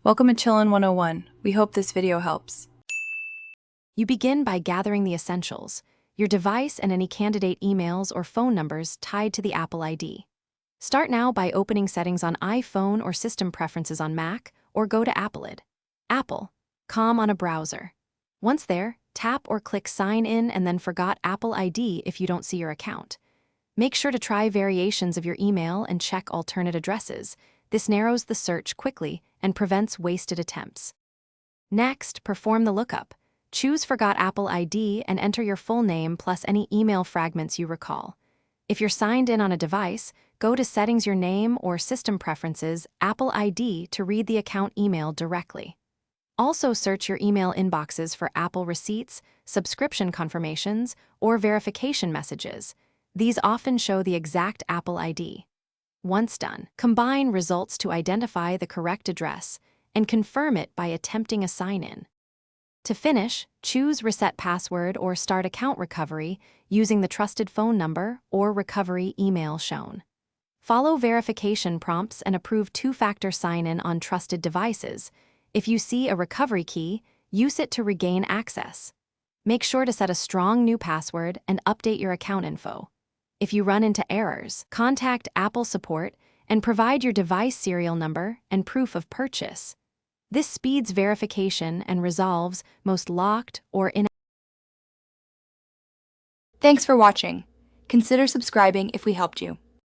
Welcome to Chillin' 101. We hope this video helps. You begin by gathering the essentials, your device and any candidate emails or phone numbers tied to the Apple ID. Start now by opening settings on iPhone or system preferences on Mac, or go to Appleid. Apple, on a browser. Once there, tap or click Sign In and then Forgot Apple ID if you don't see your account. Make sure to try variations of your email and check alternate addresses. This narrows the search quickly and prevents wasted attempts. Next, perform the lookup. Choose Forgot Apple ID and enter your full name plus any email fragments you recall. If you're signed in on a device, go to Settings Your Name or System Preferences, Apple ID to read the account email directly. Also search your email inboxes for Apple receipts, subscription confirmations, or verification messages. These often show the exact Apple ID. Once done, combine results to identify the correct address and confirm it by attempting a sign-in. To finish, choose Reset Password or Start Account Recovery using the trusted phone number or recovery email shown. Follow verification prompts and approve two-factor sign-in on trusted devices. If you see a recovery key, use it to regain access. Make sure to set a strong new password and update your account info. If you run into errors, contact Apple support and provide your device serial number and proof of purchase. This speeds verification and resolves most locked or inactive. Thanks for watching. Consider subscribing if we helped you.